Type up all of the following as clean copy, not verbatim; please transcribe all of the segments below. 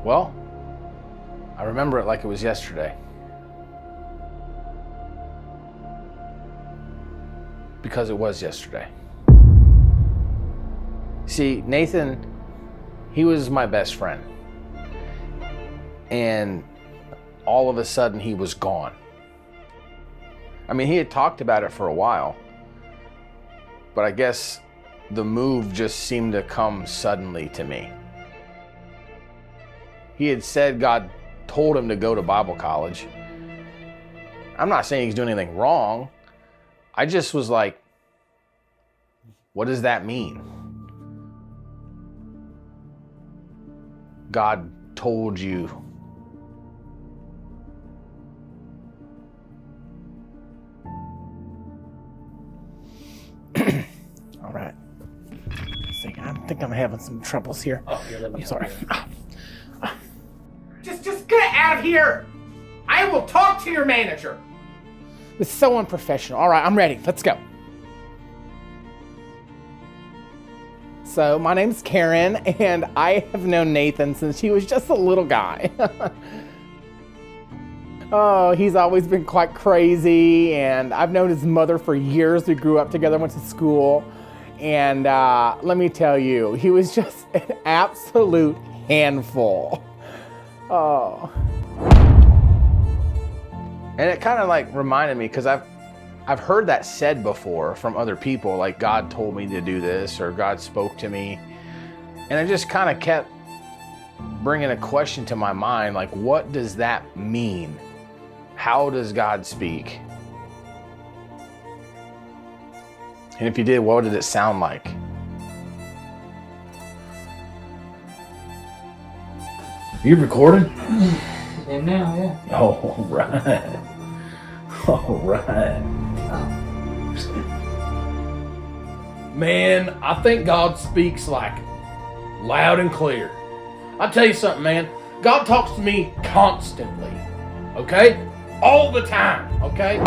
Well, I remember it like it was yesterday. Because it was yesterday. See, Nathan, he was my best friend. And all of a sudden he was gone. I mean, he had talked about it for a while, but I guess the move just seemed to come suddenly to me. He had said God told him to go to Bible college. I'm not saying he's doing anything wrong. I just was like, what does that mean? God told you. All right. I think I'm having some troubles here. Oh, here, let me I'm sorry. Just get out of here! I will talk to your manager. It's so unprofessional. All right, I'm ready. Let's go. So my name's Karen, and I have known Nathan since he was just a little guy. Oh, he's always been quite crazy, and I've known his mother for years. We grew up together, went to school, and let me tell you, he was just an absolute handful. Oh. And it kind of like reminded me, because I've heard that said before from other people, like God told me to do this or God spoke to me. And I just kind of kept bringing a question to my mind, like, what does that mean? How does God speak? And if you did, what did it sound like? You recording? And now, yeah. All right. All right. Man, I think God speaks like loud and clear. I'll tell you something, man. God talks to me constantly. Okay? All the time. Okay?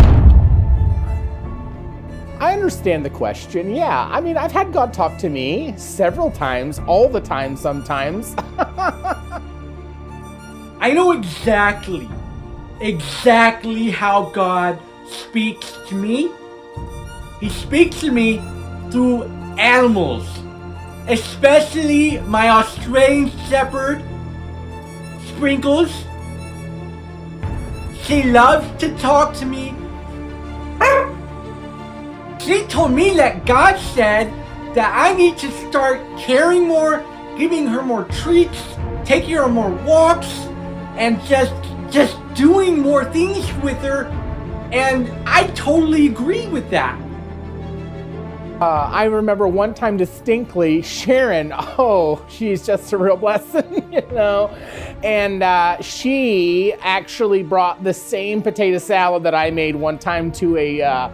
I understand the question. Yeah. I mean, I've had God talk to me several times, all the time sometimes. I know exactly how God speaks to me. He speaks to me through animals, especially my Australian Shepherd, Sprinkles. She loves to talk to me. She told me that God said that I need to start caring more, giving her more treats, taking her on more walks, and just doing more things with her, and I totally agree with that. I remember one time distinctly, Sharon, she's just a real blessing, you know, and she actually brought the same potato salad that I made one time to a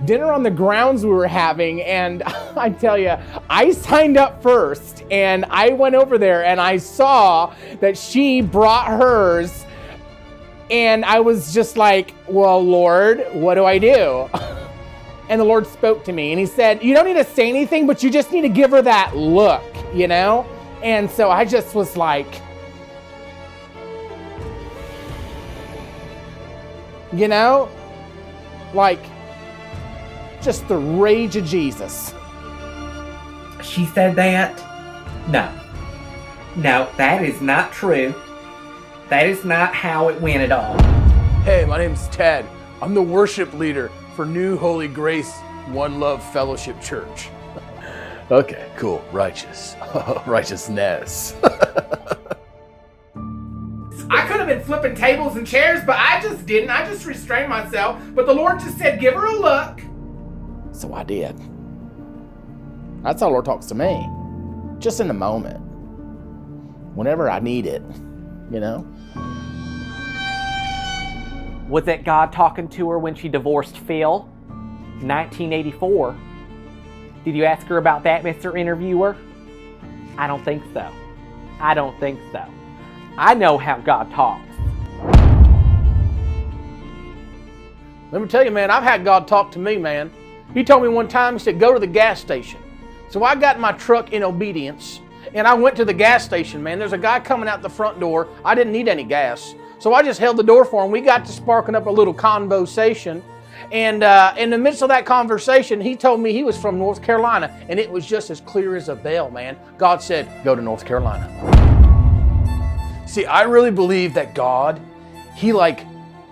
dinner on the grounds we were having, and I tell you, I signed up first, and I went over there, and I saw that she brought hers, and I was just like, well, Lord, what do I do? And the Lord spoke to me, and he said, you don't need to say anything, but you just need to give her that look, you know? And so I just was like, you know, like, just the rage of Jesus. She said that? No, that is not true. That is not how it went at all. Hey, my name's Ted. I'm the worship leader for New Holy Grace One Love Fellowship Church. Okay, cool. Righteous. Righteousness. I could have been flipping tables and chairs, but I just didn't. I just restrained myself. But the Lord just said, give her a look. So I did. That's how the Lord talks to me. Just in the moment. Whenever I need it, you know? Was that God talking to her when she divorced Phil? 1984. Did you ask her about that, Mr. Interviewer? I don't think so. I know how God talks. Let me tell you, man, I've had God talk to me, man. He told me one time, he said, go to the gas station. So I got in my truck in obedience, And I went to the gas station, man. There's a guy coming out the front door. I didn't need any gas. So I just held the door for him. We got to sparking up a little conversation. And in the midst of that conversation, he told me he was from North Carolina. And it was just as clear as a bell, man. God said, go to North Carolina. See, I really believe that God, He like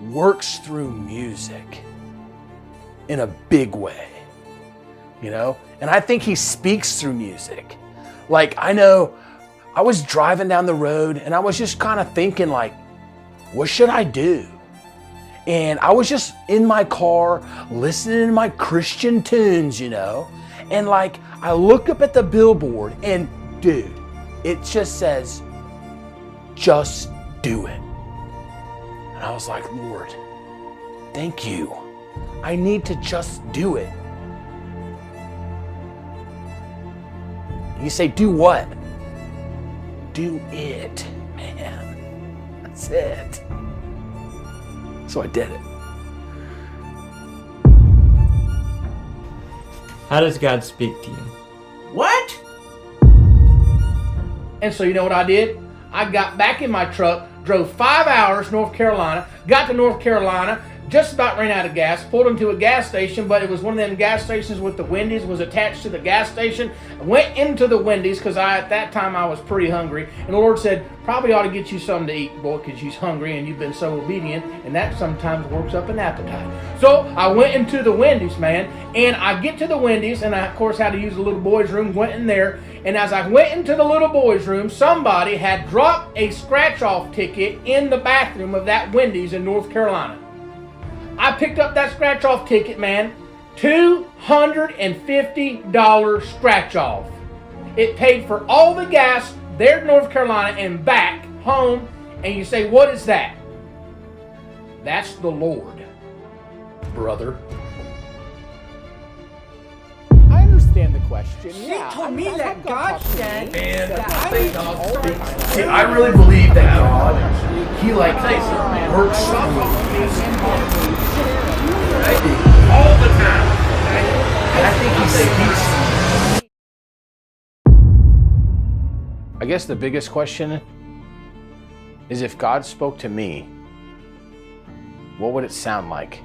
works through music in a big way, you know? And I think He speaks through music. Like, I know I was driving down the road and I was just kind of thinking like, what should I do? And I was just in my car listening to my Christian tunes, you know? And like, I look up at the billboard and dude, it just says, just do it. And I was like, Lord, thank you. I need to just do it. You say, do what? Do it, man. That's it. So I did it. How does God speak to you? What? And so you know what I did? I got back in my truck, drove 5 hours North Carolina, got to North Carolina, just about ran out of gas, pulled into a gas station, but it was one of them gas stations with the Wendy's was attached to the gas station. I went into the Wendy's because at that time I was pretty hungry. And the Lord said, probably ought to get you something to eat, boy, because you're hungry and you've been so obedient. And that sometimes works up an appetite. So I went into the Wendy's, man. And I get to the Wendy's and I, of course, had to use the little boys' room, went in there. And as I went into the little boys' room, somebody had dropped a scratch-off ticket in the bathroom of that Wendy's in North Carolina. I picked up that scratch-off ticket, man. $250 scratch-off. It paid for all the gas there in North Carolina and back home. And you say, what is that? That's the Lord, brother. I understand the question. She Yeah, told I me mean, that I've God talked to said me. And that I I think need to God start speaks. See, I really believe that God, He like works all the time. and I think He speaks. I guess the biggest question is if God spoke to me, what would it sound like?